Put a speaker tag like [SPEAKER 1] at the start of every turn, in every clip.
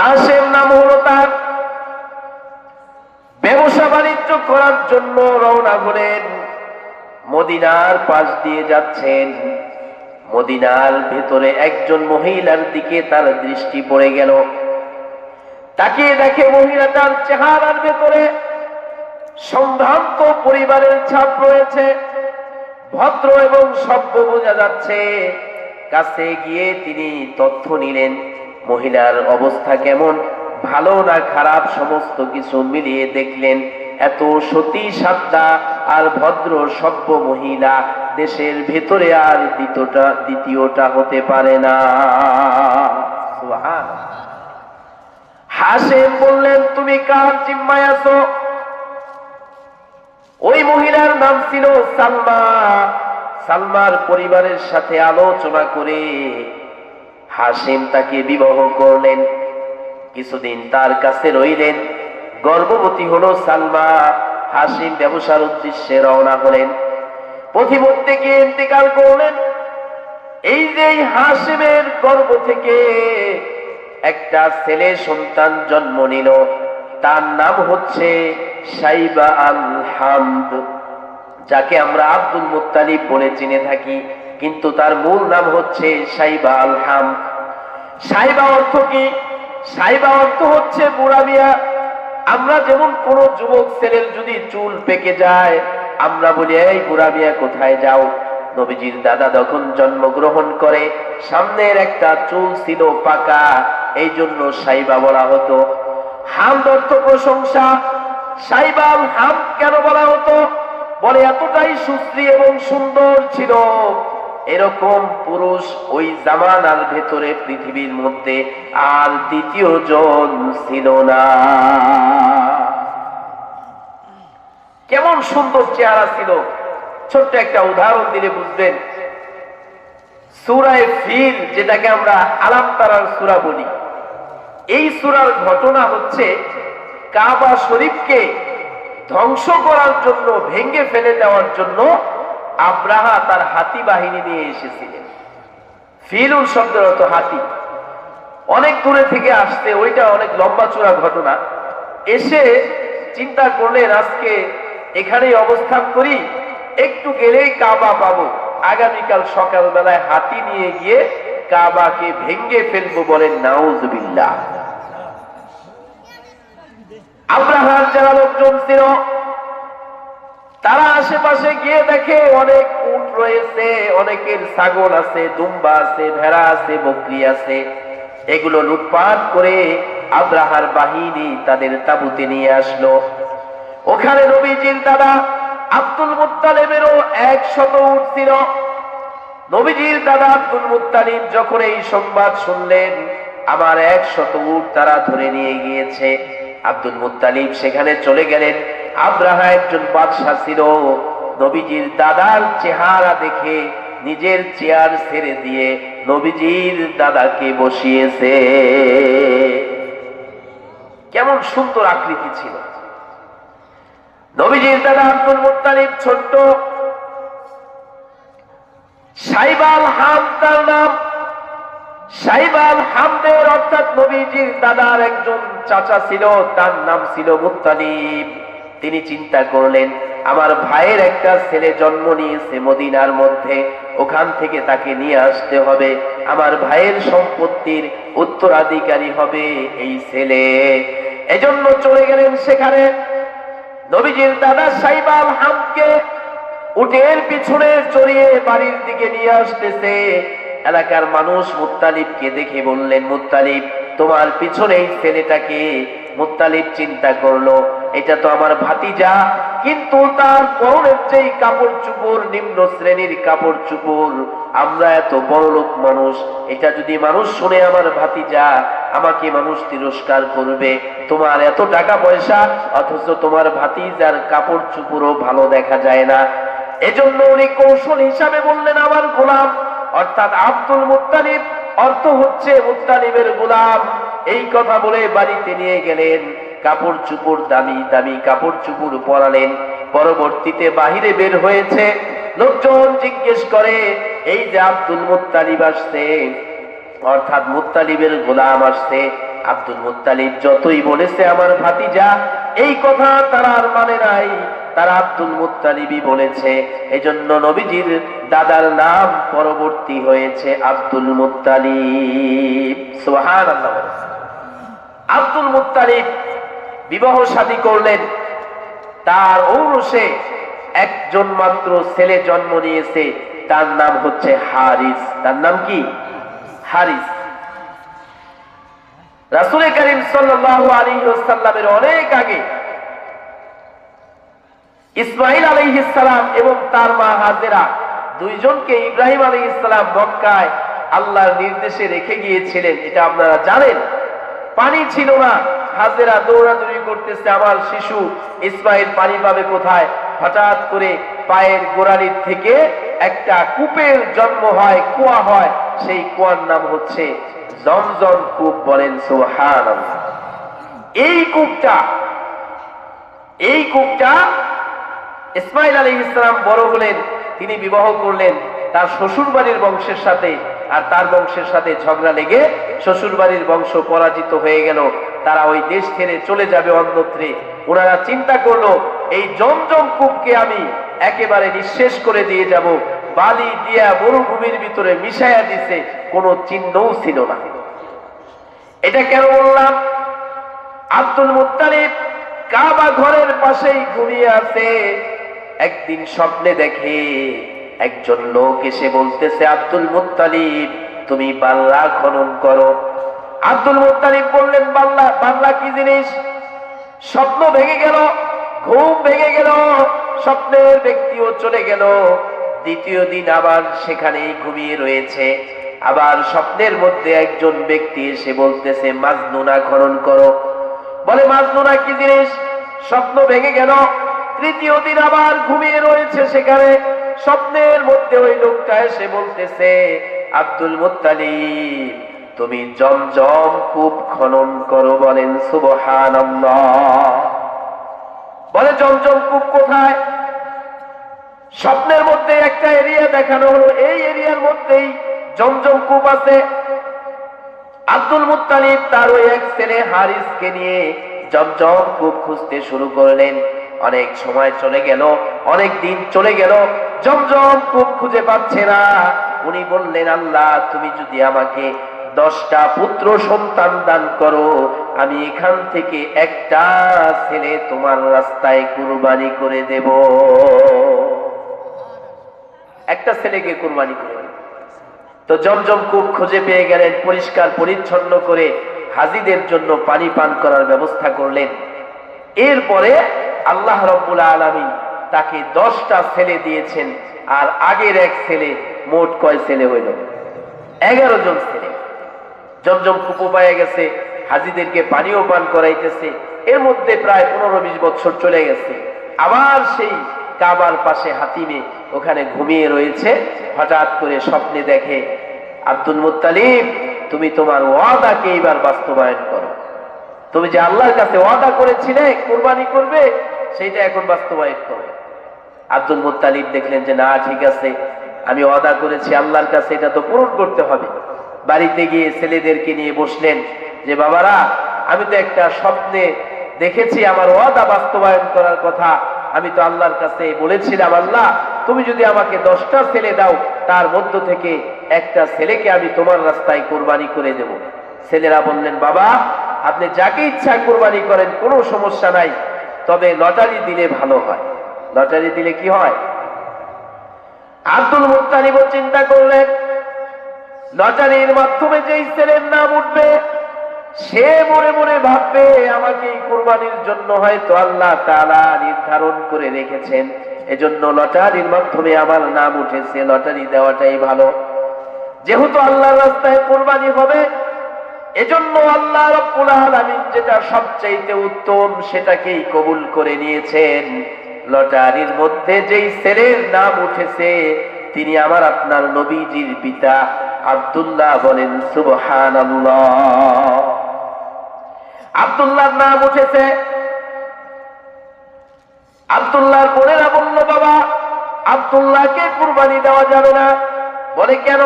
[SPEAKER 1] হাশেম নাম হলো তার। ব্যবসা বাণিজ্য করার জন্য রওনা হলেন। মদিনার পাশ দিয়ে যাচ্ছেন। মদিনার ভেতরে একজন মহিলার দিকে তার দৃষ্টি পড়ে গেল। তাকিয়ে দেখে মহিলাটার চেহারার ভেতরে সম্ভ্রান্ত পরিবারের ছাপ রয়েছে, ভদ্র এবং সভ্য বোঝা যাচ্ছে। কাছে গিয়ে তিনি তথ্য নিলেন মহিলার অবস্থা কেমন, ভালো না খারাপ সমস্ত কিছু মিলিয়ে দেখলেন এত সতী সাধ্যা আর ভদ্র সভ্য মহিলা দেশের ভেতরে আর দ্বিতীয়টা হতে পারে না। সুবহানাল্লাহ। হাশেম বললেন, তুমি কার জিম্মায় আছো? ওই মহিলার নাম ছিল সালমা। সালমার পরিবারের সাথে আলোচনা করে হাশেম তাকে বিবাহ করলেন। কিছুদিন তার কাছে রইলেন। গর্ভবতী হলো সালমা। হাশেম ব্যবসার উদ্দেশ্যে রওনা হলেন। পথিমধ্যে গিয়ে ইন্তেকাল করলেন। এই যে হাশেমের গর্ভ থেকে একটা ছেলে সন্তান জন্ম নিল, তার নাম হচ্ছে সাইবা আল হামদ, যাকে আমরা আব্দুল মুত্তালিব বলে চিনে থাকি, কিন্তু তার মূল নাম হচ্ছে সাইবা আল হামদ। সাইবা অর্থ কি? সাইবা অর্থ হচ্ছে বুড়া মিয়া। আমরা যেমন কোন যুবক ছেলের যদি চুল পেকে যায় আমরা বলি, এই বুড়া মিয়া কোথায় যাও? নবীজির দাদা যখন জন্মগ্রহণ করে সামনের একটা চুল ছিল পাকা, এই জন্য সাইবা বলা হতো। হামদ অর্থ প্রশংসা। সাইবা আল হামদ কেন বলা হতো? বলে এতটাই সুশ্রী এবং সুন্দর ছিল, এরকম পুরুষ ওই জামানার ভেতরে পৃথিবীর মধ্যে আর দ্বিতীয় জন ছিল না। কেমন সুন্দর চেহারা ছিল। ছোট্ট একটা উদাহরণ দিলে বুঝবেন। সূরা ফিল, যেটাকে আমরা আলাম তারার সূরা বলি, এই সূরার ঘটনা হচ্ছে কাবা শরীফকে ধ্বংস করার জন্য, ভেঙে ফেলে দেওয়ার জন্য আব্রাহা তার হাতি বাহিনী নিয়ে এসেছিলেন। ফিলুল শব্দের অর্থ হাতি। অনেক দূরে থেকে আসতে, ওইটা অনেক লম্বা চূড়া ঘটনা। এসে চিন্তা করলেন আজকে এখানেই অবস্থান করি, একটু গেলেই কাবা পাবো, আগামীকাল সকালবেলায় হাতি নিয়ে গিয়ে কাবাকে ভেঙে ফেলবো। বলেন নাউজুবিল্লাহ। আব্রাহার যারা লোকজন ছিল তারা আশেপাশে গিয়ে দেখে অনেক উট রয়েছে, অনেকের ছাগল আছে, দুম্বা আছে, ভেড়া আছে, বকরি আছে। এগুলো লুটপাট করে আব্রাহার বাহিনী তাদের তাঁবুতে নিয়ে আসলো। ওখানে নবীজির দাদা আব্দুল মুত্তালিবেরও 100 উট ছিল। নবীজির দাদা আব্দুল মুত্তালিব যখন এই সংবাদ শুনলেন, আমার 100 উট তারা ধরে নিয়ে গিয়েছে, আব্দুল মুত্তালিব সেখানে চলে গেলেন। আব্রাহা একজন বাদশা ছিল। নবীজির দাদার চেহারা দেখে নিজের চেয়ার ছেড়ে দিয়ে নবীজির দাদাকে বসিয়েছে। কেমন সুন্দর আকৃতি ছিল। নবীজির দাদা আব্দুল মুত্তালিব ছোট্ট। সাইবা আল হামদ তার নাম। সাইবা আল হামদের অর্থাৎ নবীজির দাদার একজন চাচা ছিল, তার নাম ছিল মুত্তালিব। তিনি চিন্তা করলেন আমার ভাইয়ের একটা ছেলে জন্ম নিয়েছে মদিনার মধ্যে, ওখান থেকে তাকে নিয়ে আসতে হবে। আমার ভাইয়ের সম্পত্তির উত্তরাধিকারী হবে এই ছেলে। এজন্য চলে গেলেন সেখানে। নবীজির দাদা সাইবা আল হামদকে উটের পিছনে চড়িয়ে বাড়ির দিকে নিয়ে আসতেছে। এলাকার মানুষ মুত্তালিবকে দেখে বললেন, মুত্তালিব তোমার পিছনে এই ছেলেটাকে। মুত্তালিব চিন্তা করলো এটা তো আমার ভাতিজা, কিন্তু তার পরনের যেই কাপড় চুপড় নিম্ন শ্রেণীর কাপড় চুপড়, আমরা এত বড়লোক মানুষ, এটা যদি মানুষ শুনে আমার ভাতিজা, আমাকে মানুষ তিরস্কার করবে। তোমার এত টাকা পয়সা অথচ তোমার ভাতিজার কাপড় চুপড়ও ভালো দেখা যায় না। এজন্য উনি কৌশল হিসাবে বললেন আমার গোলাম, অর্থাৎ আব্দুল মুত্তালিব অর্থ হচ্ছে মুত্তালিবের গোলাম। এই কথা বলে বাড়িতে নিয়ে গেলেন। কাপড় চুপড় দামি দামি কাপড় চুপড় পরালেন। পরবর্তীতে বাহিরে বের হয়েছে, লোকজন জিজ্ঞেস করে এই যে আব্দুল মুত্তালিব আসছে, অর্থাৎ মুত্তালিবের গোলাম আসছে, আব্দুল মুত্তালিব যতই বলেছে আমার ভাতিজা, এই কথা তারা আর মানে নাই, তারা আব্দুল মুত্তালিবই বলেছে। এজন্য নবীজির দাদার নাম পরবর্তী হয়েছে আব্দুল মুত্তালিব। সুবহানাল্লাহ। আব্দুল মুত্তালিব বিবাহ শাদী করলেন, তার ঔরসে একজন মাত্র ছেলে জন্ম নিয়েছে, তার নাম হচ্ছে হারিস। তার নাম কি? হারিস। রাসূল করিম সাল্লাল্লাহু আলাইহি ওয়াসাল্লামের অনেক আগে ইসমাঈল আলাইহিস সালাম এবং তার মা হাজেরা দুইজনকে ইব্রাহিম আলাইহিস সালাম মক্কায় আল্লাহর নির্দেশে রেখে গিয়েছিলেন, এটা আপনারা জানেন। পানি ছিল না, হাজেরা দৌড়াদৌড়ি করতেছে, আমার শিশু ইসমাঈল পানি পাবে কোথায়? হঠাৎ করে পায়ের গোড়ালির থেকে একটা কূপের জন্ম হয়, কুয়া হয়, সেই কুয়ার নাম হচ্ছে জমজম কূপ। বলেন সুবহানাল্লাহ। এই কূপটা ইসমাঈল আলাইহিস সালাম বড় হলেন, তিনি বিবাহ করলেন তার শ্বশুর বাড়ির বংশের সাথে, আর তার বংশের সাথে ঝগড়া লেগে শ্বশুর বাড়ির বংশ পরাজিত হয়ে গেল, তারা ওই দেশ ছেড়ে চলে যাবে অন্যত্রে। ওনারা চিন্তা করলো এই জমজম কূপকে আমি একেবারে নিঃশেষ করে দিয়ে যাব, বালি দিয়া মরুভূমির ভিতরে মিশাইয়া দিছে, কোনো চিহ্নও ছিল না। এটা কেন বললাম? আব্দুল মুত্তালিব কাবা ঘরের পাশেই ঘুমিয়ে আছে, একদিন স্বপ্নে দেখে একজন লোক এসে বলতেছে, আব্দুল মুত্তালিব তুমি বাল্লা খনন করো। আব্দুল মুত্তালিব বললেন, বাল্লা কি জিনিস? স্বপ্ন ভেঙে গেল, ঘুম ভেঙে গেল, স্বপ্নের ব্যক্তিও চলে গেল। দ্বিতীয় দিন আবার সেখানেই ঘুমিয়ে রয়েছে, আবার স্বপ্নের মধ্যে একজন ব্যক্তি এসে বলতেছে, মাজনুনা খনন করো। বলে মাজনুনা কি জিনিস? স্বপ্ন ভেঙে গেল, তৃতীয় দিন আবার ঘুমিয়ে রয়েছে সেখানে, স্বপ্নের মধ্যে ওই লোকটা এসে বলতেছে, আব্দুল মুত্তালিব তুমি জমজম কূপ খনন করো। বলেন সুবহানাল্লাহ। বলে জমজম কূপ কোথায়? স্বপ্নের মধ্যে একটা এরিয়া দেখানো হলো, এই এরিয়ার মধ্যেই জমজম কূপ আছে। আব্দুল মুত্তালিব তার ওই এক ছেলে হারিসকে নিয়ে জমজম কূপ খুঁজতে শুরু করলেন। অনেক সময় চলে গেল, অনেক দিন চলে গেল, জমজম কূপ খুঁজে পাচ্ছে না। উনি বললেন, আল্লাহ তুমি যদি আমাকে 10টা পুত্র সন্তান দান করো, আমি এখান থেকে একটা ছেলে তোমার রাস্তায় কুরবানি করে দেব। একটা ছেলেকে কুরবানি করে দেব। তো জমজম কূপ খুঁজে পেয়ে গেলেন, পরিষ্কার পরিচ্ছন্ন করে হাজীদের জন্য পানি পান করার ব্যবস্থা করলেন। এরপরে আল্লাহ রাব্বুল আলামিন তাকে 10টা ছেলে দিয়েছেন, আর আগের এক ছেলে, মোট কয় ছেলে হইল? 11 জন ছেলে। জমজম কূপ পায়ে গেছে, হাজীদেরকে পানিও পান করাইতেছে। এর মধ্যে প্রায় 15-20 বছর চলে গেছে। আবার সেই কাবার পাশে হাতিমে ওখানে ঘুমিয়ে রয়েছে। হঠাৎ করে স্বপ্নে দেখে, আব্দুল মুত্তালিব তুমি তোমার ওয়াদাকে এবার বাস্তবায়ন করো, তুমি যে আল্লাহর কাছে ওয়াদা করেছিলে কুরবানি করবে, সেটা এখন বাস্তবায়ন করো। আব্দুল মুত্তালিব দেখলেন যে না, ঠিক আছে, আমি ওয়াদা করেছি আল্লাহর কাছে, এটা তো পূরণ করতে হবে। বাড়িতে গিয়ে ছেলেদেরকে নিয়ে বসলেন যে বাবারা, আমি তো একটা স্বপ্নে দেখেছি আমার ওয়াদা বাস্তবায়ন করার কথা, আমি তো আল্লাহর কাছে বলেছিলাম, আল্লাহ তুমি যদি আমাকে 10টা ছেলে দাও, তার মধ্য থেকে একটা ছেলেকে আমি তোমার রাস্তায় কুরবানি করে দেব। ছেলেরা বললেন, বাবা আপনি যাকে ইচ্ছা কুরবানি করেন, কোনো সমস্যা নাই, তবে লটারি দিলে ভালো হয়। লটারি দিলে কি হয়? আব্দুল মুত্তালিব চিন্তা করলেন, লটারির মাধ্যমে যেই ছেলের নাম উঠবে, সে মনে মনে ভাববে আমাকে কুরবানির জন্য হয়তো আল্লাহ তাআলা নির্ধারণ করে রেখেছেন, এজন্য লটারির মাধ্যমে আমার নাম উঠেছে, লটারি দেওয়াটাই ভালো। যেহেতু আল্লাহর রাস্তায় কুরবানি হবে, এজন্য আল্লাহ রাব্বুল আলামিন যেটা সবচেয়ে উত্তম সেটাকেই কবুল করে নিয়েছেন। লটারির মধ্যে যেই ছেলের নাম উঠেছে তিনি আমার আপনার নবীজির পিতা আব্দুল্লাহ। বলেন সুবহানাল্লাহ। আব্দুল্লাহর নাম উঠেছে। আব্দুল্লাহর বোনেরা বলল, বাবা আব্দুল্লাহকে কুরবানি দেওয়া যাবে না। বলে কেন?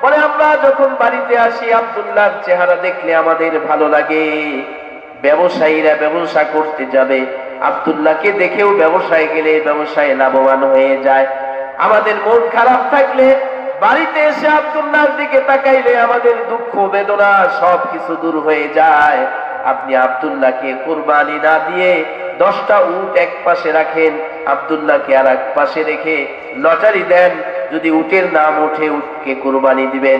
[SPEAKER 1] বলে আমরা যখন বাড়িতে আসি আব্দুল্লাহর চেহারা দেখলে আমাদের ভালো লাগে। ব্যবসায়ীরা ব্যবসা করতে যাবে, আব্দুল্লাহকে দেখেও ব্যবসায় গেলে ব্যবসায় লাভবান হয়ে যায়। আমাদের মন খারাপ থাকলে বাড়িতে এসে আব্দুল্লাহর দিকে তাকাইলে আমাদের দুঃখ বেদনা সবকিছু দূর হয়ে যায়। আপনি আব্দুল্লাহকে কুরবানি না দিয়ে 10টা উট এক পাশে রাখেন, আব্দুল্লাহকে আর এক পাশে রেখে লটারি দেন, যদি উটের নাম ওঠে উটকে কুরবানি দিবেন।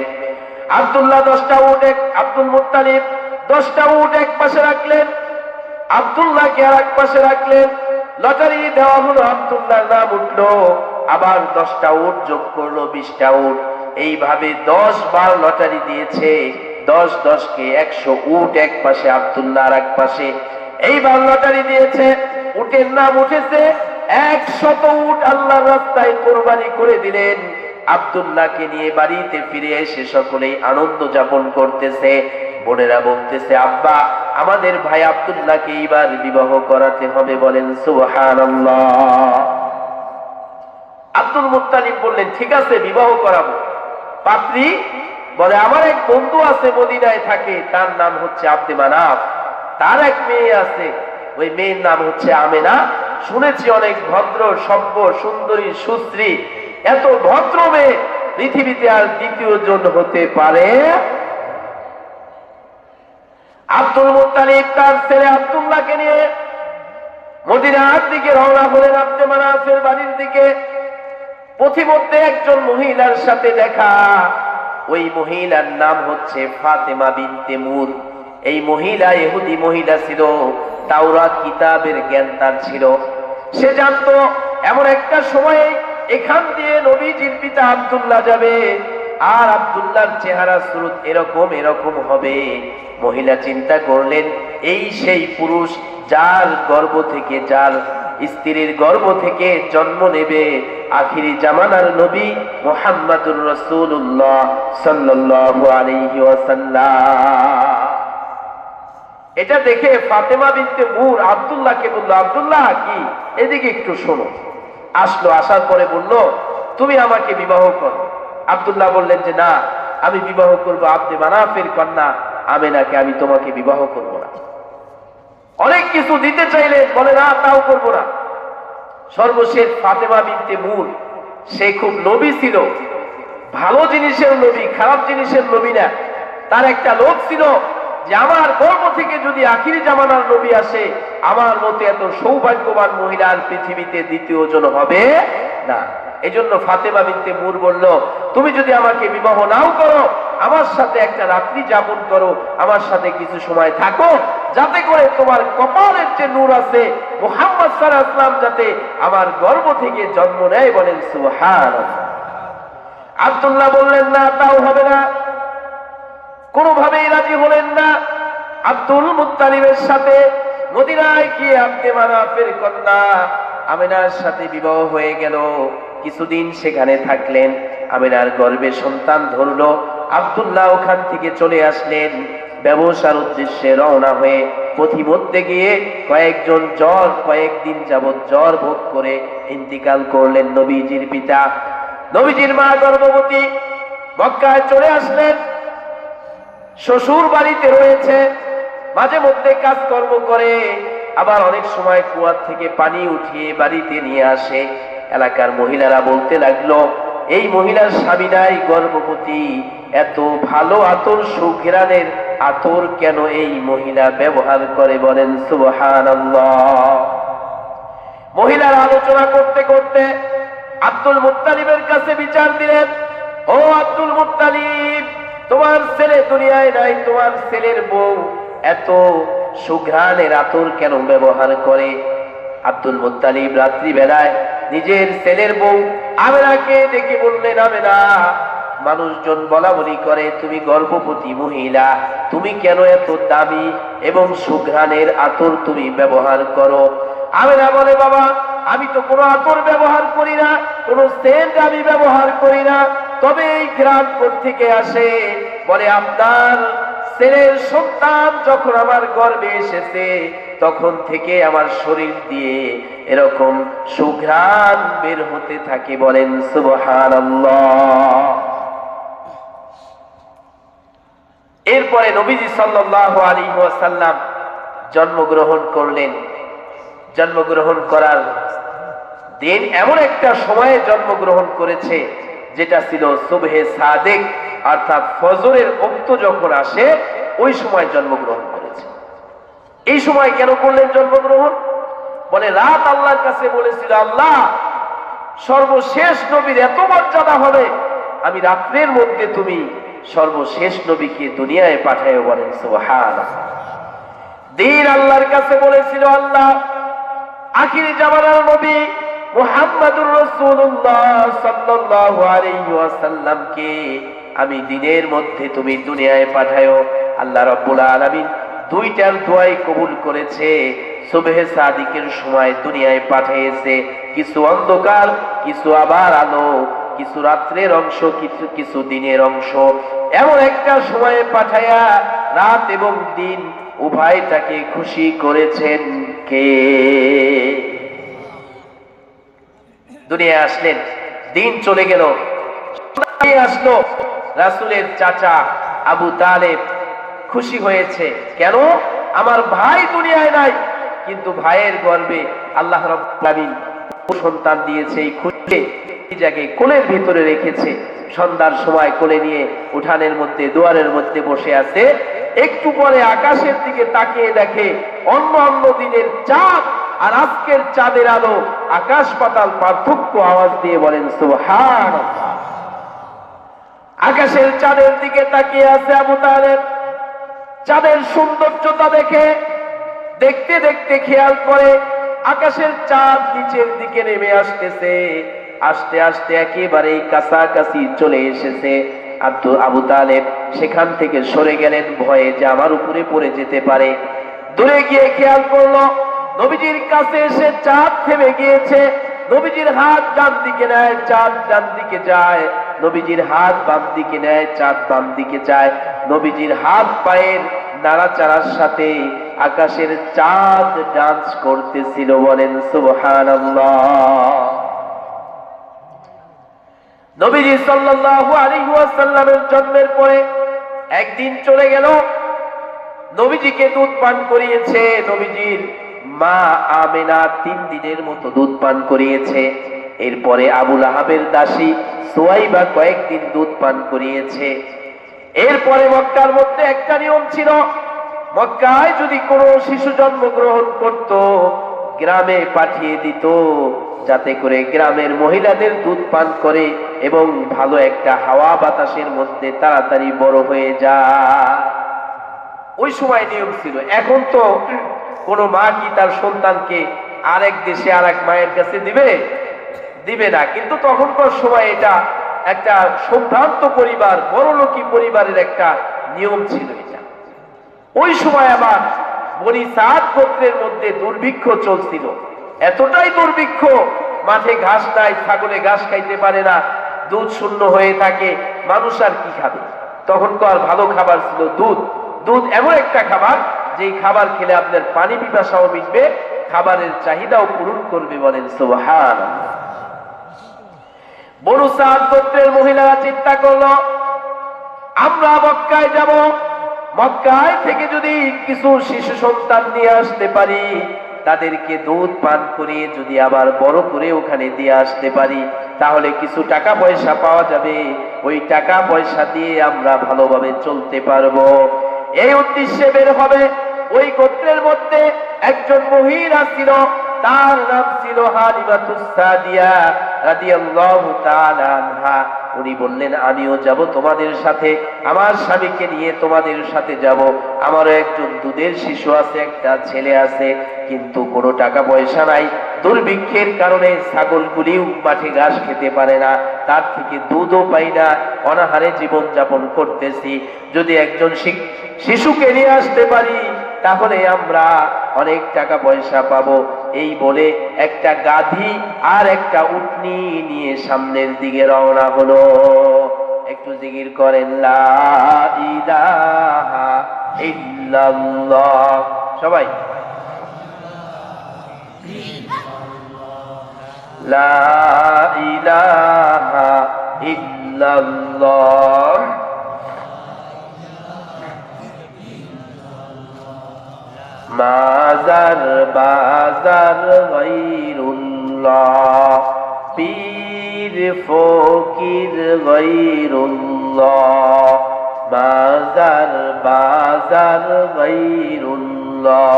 [SPEAKER 1] আব্দুল্লাহ 10টা উট আব্দুল মুত্তালিব 10টা উট এক পাশে রাখলেন, আব্দুল্লাহকে আর এক পাশে রাখলেন। লটারি দেওয়া হলো, আব্দুল্লাহর নাম উঠলো, আবার 10টা উট যোগ করলো 20টা উট। এইভাবে 10 বার লটারি দিয়েছে। 10 10কে 100 উট এক পাশে, আব্দুল্লাহ আর এক পাশে। এইবার লটারি দিয়েছে, উটের নাম উঠেছে 100 উট আল্লাহর রাস্তায় কোরবানি করে দিলেন। আব্দুল্লাহকে নিয়ে বাড়িতে ফিরে এসে সকলেই আনন্দ যাপন করতেছে। বোনেরা বলতেছে, আব্বা আমাদের ভাই আব্দুল্লাহকে এইবার বিবাহ করাতে হবে, বলেন সুবহানাল্লাহ। আব্দুল মুত্তালিব বললেন, ঠিক আছে বিবাহ করাবো। পাত্রী বলে, আমার এক বন্ধু আছে মদিনায় থাকে, তার নাম হচ্ছে আব্দে মানাফ, তার এক মেয়ে আছে, ওই মেয়ের নাম হচ্ছে আমেনা। শুনেছি অনেক ভদ্র সভ্য সুন্দরী সুশ্রী, এত ভদ্র মেয়ে পৃথিবীতে আর দ্বিতীয় জন হতে পারে। আব্দুল মুত্তালিব তার ছেলে আব্দুল্লাহকে নিয়ে মদিনার দিকে রওনা হলেন, আব্দে মানাফের বাড়ির দিকে। পথিমধ্যে একজন মহিলার সাথে দেখা। ওই মহিলার নাম হচ্ছে ফাতেমা বিনতে মুর। এই মহিলা ইহুদি মহিলা ছিল, তাওরাত কিতাবের জ্ঞান তার ছিল। সে জানতো এমন একটা সময়ে এখান দিয়ে নবীজির পিতা আব্দুল্লাহ যাবে, আর আব্দুল্লাহর চেহারা সুরত এরকম এরকম হবে। মহিলা চিন্তা করলেন, এই সেই পুরুষ যার গর্ভ থেকে, যার স্ত্রীর গর্ভ থেকে জন্ম নেবে আখিরি জামানার নবী মুহাম্মাদুর রাসূলুল্লাহ সাল্লাল্লাহু আলাইহি ওয়াসাল্লাম। এটা দেখে ফাতেমা বিনতে মুর আব্দুল্লাহকে বলল, আব্দুল্লাহ কি এদিকে একটু শোনো। আসলো, আসার পরে বলল, তুমি আমাকে বিবাহ করো। আব্দুল্লাহ বললেন যে না, আমি বিবাহ করব আব্দে মানাফের কন্যা আমেনাকে, আমি তোমাকে বিবাহ করব না। অনেক কিছু দিতে চাইলেন, বলে না তাও করব না। সর্বশেষ ফাতেমা বিনতে মুর, সে খুব নবী ছিল, ভালো জিনিসের নবী, খারাপ জিনিসের নবী না। তার একটা লোভ ছিল যে আমার গর্ভ থেকে যদি আখিরি জামানার নবী আসে, আমার মতে এত সৌভাগ্যবান মহিলার পৃথিবীতে দ্বিতীয় জন হবে না। এই জন্য ফাতেমা বিনতে মুর বলল, তুমি যদি আমাকে বিবাহ নাও করো, আমার সাথে একটা রাত্রি যাপন করো, আমার সাথে কিছু সময় থাকো, যাতে করে তোমার কপালের যে নূর আছে মুহাম্মদ সাল্লাল্লাহু আলাইহি ওয়াসাল্লাম যাতে আমার গর্ভ থেকে জন্ম নেয়, বলেন সুবহানাল্লাহ। আব্দুল্লাহ বললেন না, তাও হবে না, কোনোভাবেই রাজি হলেন না। আব্দুল মুত্তালিবের সাথে মদিনায় গিয়ে আব্দে মানাফের কন্যা আমেনার সাথে বিবাহ হয়ে গেল। কিছুদিন সেখানে থাকলেন, আমেনার গর্ভে সন্তান ধরলো। আব্দুল্লাহ ওখান থেকে চলে আসলেন, ব্যবসার উদ্দেশ্যে রওনা হয়ে পথিমধ্যে গিয়ে কয়েকদিন যাবৎ জ্বর ভোগ করে ইন্তিকাল করলেন নবীজির পিতা। নবীজির মা গর্ভবতী, মক্কায় চলে আসলেন। শ্বশুর বাড়িতে রয়েছে, মাঝে মধ্যে কাজকর্ম করে, আবার অনেক সময় কুয়া থেকে পানি উঠিয়ে বাড়িতে নিয়ে আসে। এলাকার মহিলারা বলতে লাগলো, এই মহিলার স্বামী নাই, গর্ভবতী, এত ভালো আতর, সুঘ্রাণের আতর কেন এই মহিলা ব্যবহার করে, বলেন সুবহানাল্লাহ। মহিলার আলোচনা করতে করতে আব্দুল মুত্তালিবের কাছে বিচার দিলেন, ও আব্দুল মুত্তালিব, তোমার ছেলে দুনিয়ায় নাই, তোমার ছেলের বউ এত সুঘ্রাণের আতর কেন ব্যবহার করে? আব্দুল মুত্তালিব রাত্রি বেলায় নিজের ছেলের বউ আমেনাকে ডেকে বললেন, আমেনা, মানুষজন বলা বলি করে তুমি গর্ভবতী মহিলা, তুমি কেন এত দামি এবং সুঘ্রাণের আতর তুমি ব্যবহার করো? আমেনা বলে, বাবা, আমি তো কোনো আতর ব্যবহার করি না, কোনো সেন্ট আমি ব্যবহার করি না, তবে এই ঘ্রাণ কোত্থেকে আসে? বলে, আপনার ছেলের সন্তান যখন আমার গর্ভে এসেছে তখন থেকে আমার শরীর দিয়ে এরকম সুঘ্রাণ বের হতে থাকে, বলেন সুবহানাল্লাহ। এরপরে নবীজি সাল্লাল্লাহু আলাইহি ওয়াসাল্লাম জন্মগ্রহণ করলেন। জন্মগ্রহণ করার দিন এমন একটা সময়ে জন্মগ্রহণ করেছে যেটা ছিল সুবহে সাদেক, অর্থাৎ ফজরের ওক্ত যখন আসে ওই সময় জন্মগ্রহণ করেছে। এই সময় কেন করলেন জন্মগ্রহণ? বলে রাত আল্লাহর কাছে বলেছিল, আল্লাহ সর্বশেষ নবীর এত মর্যাদা হবে, আমি রাত্রের মধ্যে তুমি সর্বশেষ নবীকে দুনিয়ায় পাঠায়। বলেন সুবহানাল্লাহ। দিন আল্লাহর কাছে বলেছিল, আল্লাহ আখির জামানার নবী মুহাম্মাদুর রাসূলুল্লাহ সাল্লাল্লাহু আলাইহি ওয়াসাল্লামকে আমি দিনের মধ্যে তুমি দুনিয়ায় পাঠায়ো। আল্লাহ রাব্বুল আলামিন দুইটার দোয়াই কবুল করেছে। সুবহে সাদিকের সময় দুনিয়ায় পাঠিয়েছে, কিছু অন্ধকার, কিছু আবার আলো, কিছু রাত্রের অংশ, কিছু দিনের অংশ। এমন একটা সময়ে পাঠায়া রাত এবং দিন উভয়টাকে খুশি করেছেন কে? দুনিয়ায় আসলেন, দিন চলে গেল, আসলো রাসূলের চাচা আবু তালেব খুশি হয়েছে। কেন? আমার ভাই দুনিয়ায় নাই, কিন্তু ভাইয়ের গর্ভে আল্লাহ রাব্বুল আলামিন সন্তান দিয়েছে। এই খুশি জায়গায় কোলের ভিতরে রেখেছে। সন্ধ্যার সময় কোলে নিয়ে উঠানের মধ্যে দুয়ারের মধ্যে বসে আছে। একটু পরে আকাশের দিকে তাকিয়ে দেখে অন্য অন্য দিনের চাঁদ আর আজকের চাঁদের আলো আকাশ পাতাল পার্থক্য। আওয়াজ দিয়ে বলেন সুবহানাল্লাহ। আকাশের চাঁদের দিকে তাকিয়ে আছে আবু তালেব। চাঁদের সৌন্দর্যতা দেখে দেখতে দেখতে খেয়াল করে আকাশের চাঁদ নিচের দিকে নেমে আসতেছে। আস্তে আস্তে একেবারেই কাছাকাছি চলে এসেছে। আবু তালেব সেখান থেকে সরে গেলেন ভয়ে যে আমার উপরে পড়ে যেতে পারে। দূরে গিয়ে খেয়াল করলো নবীজির কাছে এসে চাঁদ থেমে গিয়েছে। নবীজির হাত ডান দিকে নেয়, চাঁদ ডান দিকে যায়। নবীজির হাত বাম দিকে নেয়, চাঁদ বাম দিকে যায়। নবীজির হাত পায়ের নাড়াচাড়ার সাথে আকাশের চাঁদ ডান্স করতেছিল। বলেন সুবহানাল্লাহ। নবীজি সাল্লাল্লাহু আলাইহি ওয়াসাল্লামের জন্মের পরে একদিন চলে গেল, নবীজিকে দুধ পান করিয়েছে। নবীজির মা আমেনা 3 দিনের মতো দুধ পান করিয়েছে। এরপরে আবু লাহাবের দাসী সুয়াইবা কয়েকদিন দুধ পান করিয়েছে। এরপরে মক্কার মধ্যে একটা নিয়ম ছিল, মক্কায় যদি কোনো শিশু জন্মগ্রহণ করত গ্রামে পাঠিয়ে দিত, যাতে করে গ্রামের মহিলাদের দুধ পান করে এবং ভালো একটা হাওয়া বাতাসের মধ্যে তাড়াতাড়ি বড় হয়ে যায়। ওই সময় নিয়ম ছিল। এখন তো কোনো মা কি তার সন্তানকে আরেক দেশে আরেক মায়ের কাছে দিবে না। কিন্তু তখনকার সময় এটা একটা সম্ভ্রান্ত পরিবার, বড়লোকী পরিবারের একটা নিয়ম ছিল এটা। ওই সময় আবার বনি সাদ গোত্রের মধ্যে দুর্ভিক্ষ চলছিল। এতটাই দুর্ভিক্ষ, মাঠে ঘাস নাই, ছাগলে ঘাস খাইতে পারে না, দুধ শূন্য হয়ে থাকে। মানুষ আর কি খাবে? তখনকার ভালো খাবার ছিল দুধ। দুধ এমন একটা খাবার যেই খাবার খেলে আপনার পানি পিপাসাও মিটবে, খাবারের চাহিদাও পূরণ করবে। বলেন সুবহানাল্লাহ। বনু সাদ গোত্রের মহিলারা চিন্তা করলো, আমরা মক্কায় যাব, মক্কায় থেকে যদি কিছু শিশু সন্তান নিয়ে আসতে পারি, তাদেরকে দুধ পান করিয়ে যদি আবার বড় করে ওখানে দিয়ে আসতে পারি, তাহলে কিছু টাকা পয়সা পাওয়া যাবে। ওই টাকা পয়সা দিয়ে আমরা ভালোভাবে চলতে পারবো। এই উদ্দেশ্যে বের হবে। ওই গোত্রের মধ্যে একজন মহিলা ছিল, তার নাম ছিল হালিমাতুস সাদিয়া রাদিয়াল্লাহু তাআলা আনহা। উনি বললেন, আমিও যাব তোমাদের সাথে, আমার স্বামীকে নিয়ে তোমাদের সাথে যাব। আমারও একজন দুধের শিশু আছে, একটা ছেলে আছে, কিন্তু কোনো টাকা পয়সা নাই। দুর্ভিক্ষের কারণে ছাগলগুলিও মাঠে ঘাস খেতে পারে না, তার থেকে দুধও পাই না, অনাহারে জীবন যাপন করতেছি। যদি একজন শিশুকে নিয়ে আসতে পারি তাহলে আমরা অনেক টাকা পয়সা পাবো। এই বলে একটা গাধী আর একটা উটনি নিয়ে সামনের দিকে রওনা হলো। একটু জিকির করেন লা ইলাহা ইল্লাল্লাহ সবাই। লা ইলাহা ইল্লাল্লাহ মাজার বাজার গায়রুল্লাহ, পীর ফকির গায়রুল্লাহ, মাজার বাজার গায়রুল্লাহ,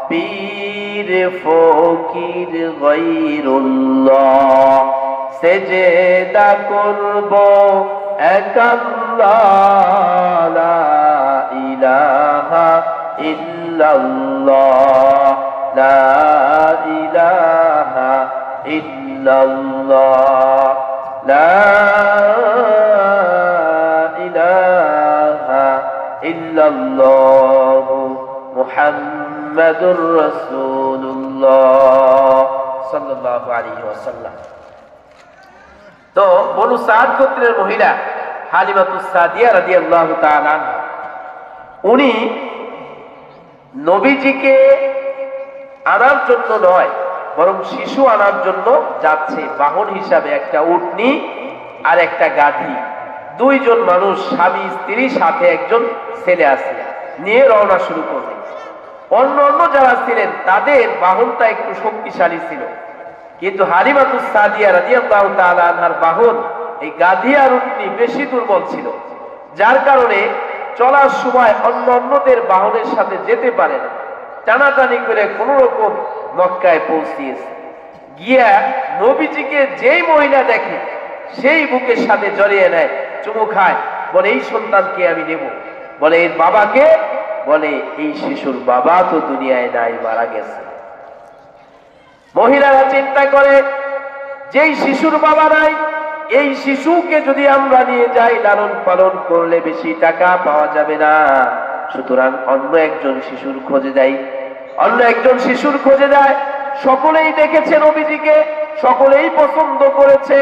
[SPEAKER 1] পীর ফকির গায়রুল্লাহ, সেজদা করব এক আল্লাহ, লা ইলাহা ইল্লাল্লাহ, লা ইলাহা ইল্লাল্লাহ, লা ইলাহা ইল্লাল্লাহ, মুহাম্মাদুর রাসূলুল্লাহ সাল্লাল্লাহু আলাইহি ওয়াসাল্লাম। তো বনু সাদ গোত্রের মহিলা হালিমাতুস সাদিয়া রাদিয়াল্লাহু তাআলা আনহা, উনি নবীজিকে আনার জন্য নয়, বরং শিশু আনার জন্য যাচ্ছে। বাহন হিসাবে একটা উটনি আর একটা গাধী, দুইজন মানুষ, স্বামী স্ত্রী, সাথে একজন ছেলে আছে, নিয়ে রওনা শুরু করলেন। অন্য যারা ছিলেন তাদের বাহনটা একটু শক্তিশালী ছিল, কিন্তু হালিমাতুস সাদিয়া রাদিয়াল্লাহু তাআলা আনহার বাহন এই গাধী আর উটনি বেশি দুর্বল ছিল, যার কারণে চলার সময় অন্যদের বাহনের সাথে যেতে পারে না। টানাটানি করে কোন রকম মক্কায় পৌঁছিয়েছে। গিয়া নবীজিকে যেই মহিলা দেখে সেই বুকের সাথে জড়িয়ে নেয়, চুমু খায়, বলে এই সন্তানকে আমি নেব। বলে এর বাবাকে? বলে এই শিশুর বাবা তো দুনিয়ায় নাই, মারা গেছে। মহিলারা চিন্তা করে যেই শিশুর বাবা নাই, এই শিশুকে যদি আমরা নিয়ে যাই, লালন পালন করলে বেশি টাকা পাওয়া যাবে না, সুতরাং অন্য একজন শিশুর খোঁজে যাই। অন্য একজন শিশুর খোঁজে যায়। সকলেই দেখেছে নবীজিকে, সকলেই পছন্দ করেছে,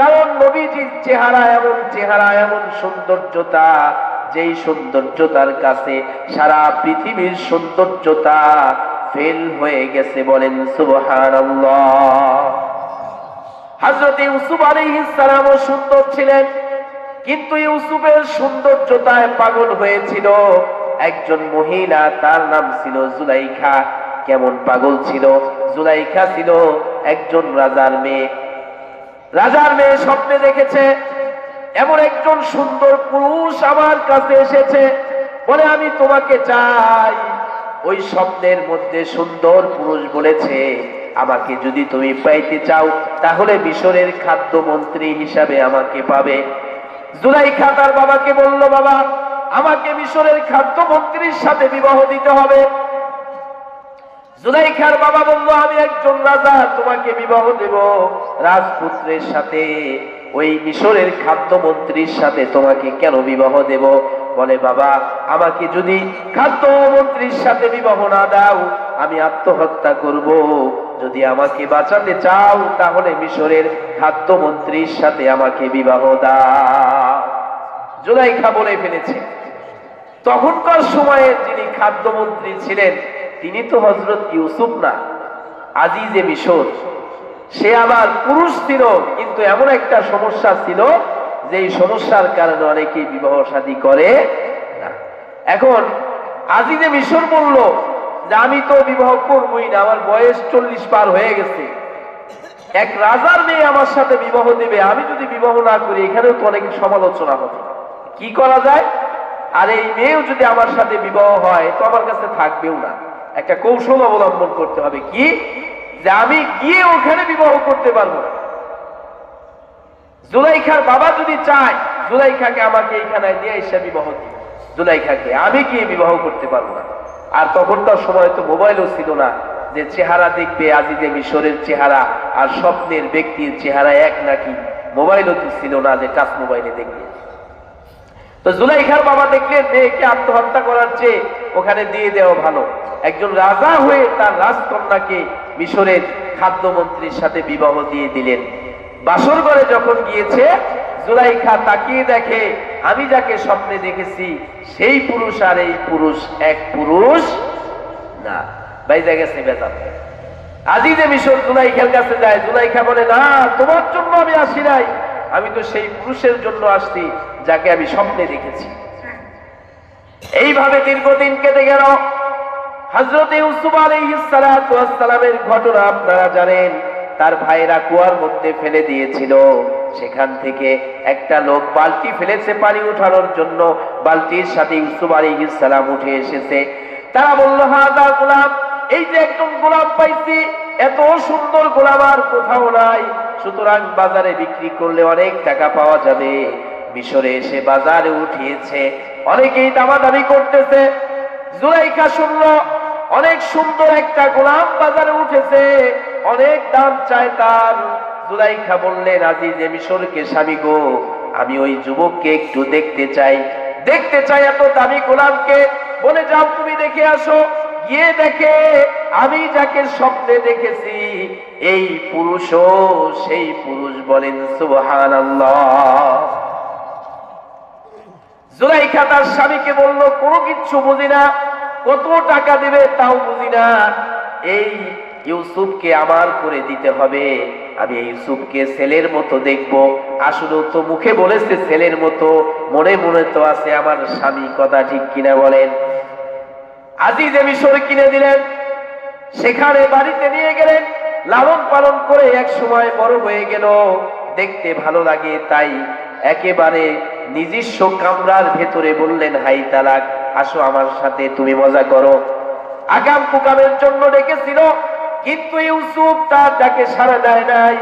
[SPEAKER 1] কারণ নবীজির চেহারা এমন সৌন্দর্যতা, যেই সৌন্দর্যতার কাছে সারা পৃথিবীর সৌন্দর্যতা ফেল হয়ে গেছে। বলেন সুবহানাল্লাহ। হযরত ইউসুফ আলাইহিস সালামও সুন্দর ছিলেন, কিন্তু ইউসুফের সৌন্দর্যতায় পাগল হয়েছিল একজন মহিলা, তার নাম ছিল জুলাইখা। কেমন পাগল ছিল? জুলাইখা ছিল একজন রাজার মেয়ে। রাজার মেয়ে স্বপ্নে দেখেছে এমন একজন সুন্দর পুরুষ আমার কাছে এসেছে, বলে আমি তোমাকে চাই। ওই স্বপ্নের মধ্যে সুন্দর পুরুষ বলেছে, আমাকে যদি তুমি পাইতে চাও তাহলে মিশরের খাদ্যমন্ত্রী হিসাবে আমাকে পাবে। জুলাইখা তার বাবাকে বলল, বাবা আমাকে মিশরের খাদ্যমন্ত্রীর সাথে বিবাহ দিতে হবে। জুলাইখার বাবা বলল, আমি একজন রাজা, তোমাকে বিবাহ দেব রাজপুত্রের সাথে, ওই মিশরের খাদ্যমন্ত্রীর সাথে তোমাকে কেন বিবাহ দেব? বলে, বাবা আমাকে যদি খাদ্যমন্ত্রীর সাথে বিবাহ না দাও আমি আত্মহত্যা করব। যদি আমাকে বাঁচাতে চাও তাহলে মিশরের খাদ্যমন্ত্রীর সাথে আমাকে বিবাহ দাও। জুলাইখা বলে ফেলেছে। তখনকার সময়ে যিনি খাদ্যমন্ত্রী ছিলেন তিনি তো হযরত ইউসুফ না, আজিজে মিশর। সে আবার পুরুষ ছিল, কিন্তু এমন একটা সমস্যা ছিল যে এই সমস্যার কারণে অনেকেই বিবাহ শাদী করে না। এখন আজিজে মিশর বলল যে আমি তো বিবাহ করবই না, আমার বয়স 40 পার হয়ে গেছে, এক রাজার মেয়ে আমার সাথে বিবাহ দেবে, আমি যদি বিবাহ না করি এখানেও তো অনেক সমালোচনা হবে, কি করা যায়? আর এই মেয়েও যদি আমার সাথে বিবাহ হয় তো আমার কাছে থাকবেও না। একটা কৌশল অবলম্বন করতে হবে, কি? যে আমি গিয়ে ওখানে বিবাহ করতে পারবো না। জুলাইখার বাবা যদি চায় জুলাইখাকে আমাকে এখানে নিয়ে এসে বিবাহ দিই, জুলাইখাকে আমি গিয়ে বিবাহ করতে পারবো না। আর তখনকার সময় তো মোবাইলও ছিল না যে চেহারা দেখবে আজিজে মিশরের চেহারা আর স্বপ্নের ব্যক্তির চেহারা এক নাকি, মোবাইলও তো ছিল না যে টাচ মোবাইলে দেখবে। তো জুলাইখার বাবা দেখলেন মেয়েকে আত্মহত্যা করার চেয়ে ওখানে দিয়ে দেওয়া ভালো। একজন রাজা হয়ে তার রাজকন্যাকে মিশরের খাদ্যমন্ত্রীর সাথে বিবাহ দিয়ে দিলেন। বাসর ঘরে যখন গিয়েছে জুলাইখা তাকিয়ে দেখে আমি যাকে স্বপ্নে দেখেছি সেই পুরুষ আর এই পুরুষ এক পুরুষ না, বাইজা গেছে বেজার। আজিজে মিশর জুলাইখার কাছে যায়। জুলাইখা বলে, না তোমার জন্য আমি আসি নাই, আমি তো সেই পুরুষের জন্য আসছি যাকে আমি স্বপ্নে দেখেছি। এইভাবে দীর্ঘদিন কেটে গেল। হযরত ইউসুফ আলাইহিস সালাতু ওয়াস সালামের ঘটনা আপনারা জানেন। তার ভাইরা কুয়ার মধ্যে ফেলে দিয়েছিল, সেখান থেকে একটা লোক বালতি ফেলেছে পানি উঠানোর জন্য, বালতির সাথে ইউসুফ আলাইহিস সালাম উঠে এসেছে। তারা বলল, হাদা গোলাম, এই যে একজন গোলাম পাইছি, এত সুন্দর গোলাম আর কোথাও নাই, সুতরাং বাজারে বিক্রি করলে অনেক টাকা পাওয়া যাবে। মিশরে এসে বাজারে উঠিয়েছে, অনেকেই দামাদামি করতেছে। জুলাইখা শুনলো অনেক সুন্দর একটা গোলাম বাজারে উঠেছে, অনেক দাম চায় তার। জুলাইখা বললেন, আজিজে মিশরকে স্বামী গো, আমি ওই যুবককে একটু দেখতে চাই, এত দামি গোলামকে। বলে, যাও তুমি দেখে আসো। গিয়ে দেখে, আমি যাকে স্বপ্নে দেখেছি এই পুরুষও সেই পুরুষ। বলেন সুবহানাল্লাহ। জুলাইখা তার স্বামীকে বলল, কোনো কিচ্ছু বুঝি না, কত টাকা দিবে তাও বুঝি না, এই ইউসুফকে আমার করে দিতে হবে, আমি ইউসুফকে ছেলের মতো দেখব। আসলে তো মুখে বলেছে ছেলের মতো, মনে মনে তো আছে আমার স্বামী, কথা ঠিক কিনা বলেন? আজিজে মিশর কিনে দিলেন, সেখানে বাড়িতে নিয়ে গেলেন, লালন পালন করে এক সময় বড় হয়ে গেল। দেখতে ভালো লাগে তাই একেবারে নিজস্ব কামরার ভেতরে বললেন, হাই তালাক, আসো আমার সাথে, তুমি মজা করো। আগাম কুকামের জন্য ডেকেছিল, কিন্তু ইউসুফ তার ডাকে সাড়া দেয় নাই।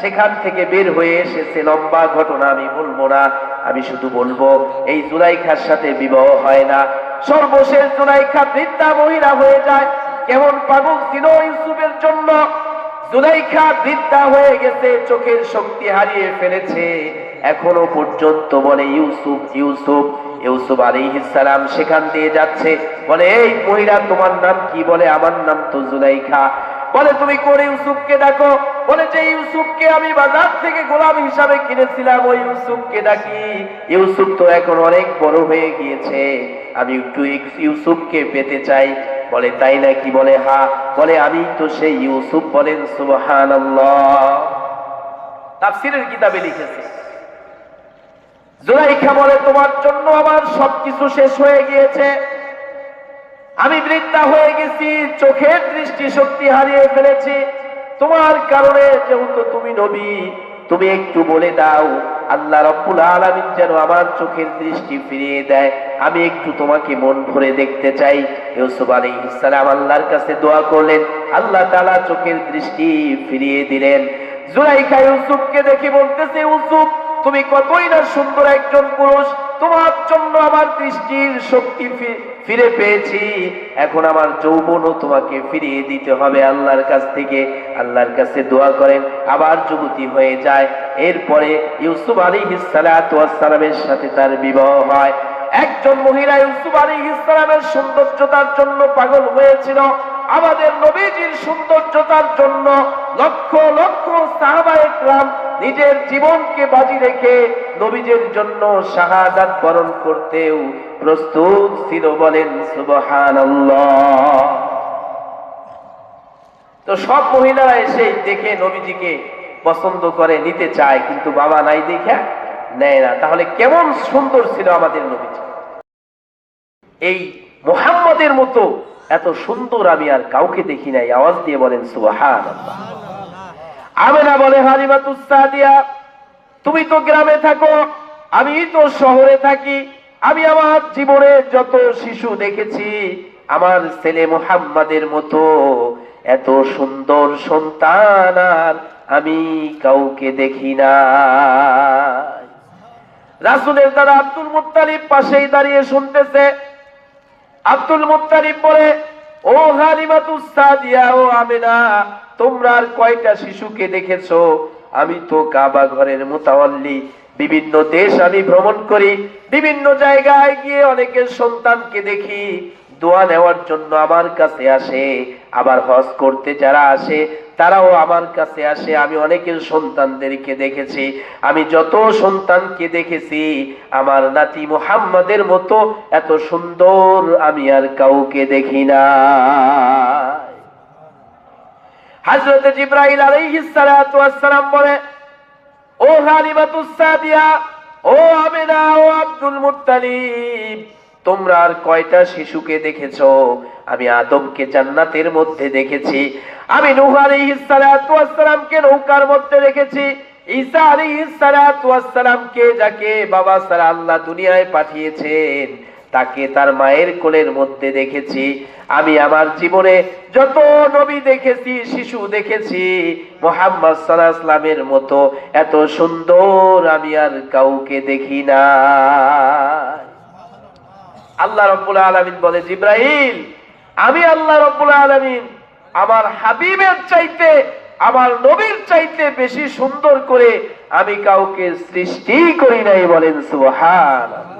[SPEAKER 1] সেখান থেকে বের হয়ে এসেছে। লম্বা ঘটনা আমি বলবো না, আমি শুধু বলবো এই জুলাইখার সাথে বিবাহ হয় না। সর্বশেষ জুলাইখা বৃদ্ধা মহিলা হয়ে যায়। কেমন পাগল ছিল ইউসুফের জন্য। জুলাইখা বৃদ্ধা হয়ে গেছে, চোখের শক্তি হারিয়ে ফেলেছে। এখনো পর্যন্ত বলে ইউসুফ ইউসুফ। ইউসুফ আলাইহিস সালাম সেখান দিয়ে যাচ্ছে, বলে, এই মহিলা তোমার নাম কি? বলে, আমার নাম তো জুলাইখা। বলে, তুমি করে ইউসুফকে ডাকো। বলে, যে ইউসুফকে আমি বাজার থেকে গোলাম হিসাবে কিনেছিলাম ওই ইউসুফকে ডাকি। ইউসুফ তো এখন অনেক বড় হয়ে গিয়েছে, আমি একটু ইউসুফকে পেতে চাই। বলে, তাই নাকি? বলে, হ্যাঁ। বলে, আমি তো সেই ইউসুফ। বলেন সুবহানাল্লাহ। তাফসীরের কিতাবে লিখেছে। জুলাইখা বলে, তোমার জন্য আমার সবকিছু শেষ হয়ে গিয়েছে, আমি বৃদ্ধা হয়ে গেছি, চোখের দৃষ্টি শক্তি হারিয়ে ফেলেছি। তোমার কারণে যেহেতু তুমি নবী, তুমি একটু বলে দাও আল্লাহ রাব্বুল আলামিন যেন আমার চোখের দৃষ্টি ফিরিয়ে দেয়, আমি একটু তোমাকে মন ভরে দেখতে চাই। ইউসুফ আলাইহিস সালাম আল্লাহর কাছে দোয়া করলেন, আল্লাহ তাআলা চোখের দৃষ্টি ফিরিয়ে দিলেন। জুলাইখা ইউসুফকে দেখে বলতেছে, ইউসুফ তুমি কতই না সুন্দর একজন পুরুষ, তোমার জন্য আমার দৃষ্টির শক্তি ফিরে পেয়েছি, এখন আমার যৌবনও তোমাকে ফিরিয়ে দিতে হবে আল্লাহর কাছ থেকে। আল্লাহর কাছে দোয়া করেন, আবার যুবতী হয়ে যায়। এরপরে ইউসুফ আলাইহিস সালাতু ওয়াস সালামের সাথে তার বিবাহ হয়। একজন মহিলা ইউসুফ আলাইহিস সালামের সৌন্দর্যতার জন্য পাগল হয়েছিল। আমাদের নবীজির সৌন্দর্যতার জন্য লক্ষ লক্ষ সাহাবায়ে কেরাম নিজের জীবনকে বাজি রেখে নবীজির জন্য শাহাদাত বরণ করতেও প্রস্তুত ছিল। বলেন সুবহানাল্লাহ। তো সব মহিলারা এসে দেখে নবীজিকে পছন্দ করে, নিতে চায়, কিন্তু বাবা নাই দেখে নেয় না। তাহলে কেমন সুন্দর ছিল আমাদের নবীজি! এই মুহাম্মদের মতো এত সুন্দর আমি আর কাউকে দেখি নাই। আওয়াজ দিয়ে বলেন সুবহানাল্লাহ। আমেনা বলে, হালিমাতুস সাদিয়া, তুমি তো গ্রামে থাকো, আমি তো শহরে থাকি, আমি আমার জীবনে যত শিশু দেখেছি, আমার ছেলে মুহাম্মাদের মতো এত সুন্দর সন্তান আর আমি কাউকে দেখি না। রাসূলের দাদা আব্দুল মুত্তালিব পাশেই দাঁড়িয়ে শুনতেছে। আব্দুল মুত্তালিব বলে, ও হালিমাতুস সাদিয়া, ও আমেনা, তোমরা আর কয়টা শিশুকে দেখেছো? আমি তো কাবা ঘরের মুতাওয়াল্লি, বিভিন্ন দেশ আমি ভ্রমণ করি, বিভিন্ন জায়গায় গিয়ে অনেকের সন্তানকে দেখি, দোয়া নেওয়ার জন্য আমার কাছে আসে, আবার হজ করতে যারা আসে তারাও আমার কাছে আসে। আমি অনেকের সন্তানদেরকে দেখেছি, আমি যত সন্তানকে দেখেছি আমার নাতি মুহাম্মাদের মতো এত সুন্দর আমি আর কাউকে দেখি না। হযরত জিবরাইল আলাইহিস সালাতু ওয়াস সালাম বলে, ও হালিমাতুস সাদিয়া, ও আমেনা, ও আব্দুল মুত্তালিব, তোমরা আর কয়টা শিশুকে দেখেছো? আমি আদমকে জান্নাতের মধ্যে দেখেছি, আমি নূহ আলাইহিস সালাতু ওয়াস সালামকে নৌকার মধ্যে দেখেছি, ঈসা আলাইহিস সালাতু ওয়াস সালামকে যাকে বাবা ছাড়া আল্লাহ দুনিয়ায় পাঠিয়েছেন তাকে তার মায়ের কোলের মধ্যে দেখেছি। আমি আমার জীবনে যত নবী দেখেছি, শিশু দেখেছি, মুহাম্মদ সাল্লাল্লাহু আলাইহি ওয়াসাল্লামের মতো এত সুন্দর আমি আর কাউকে দেখি না। আল্লাহ রাব্বুল আলামিন বলে, জিবরাইল, আমি আল্লাহ রাব্বুল আলামিন আমার হাবিবের চাইতে, আমার নবীর চাইতে বেশি সুন্দর করে আমি কাউকে সৃষ্টি করি নাই। বলেন সুবহানাল্লাহ।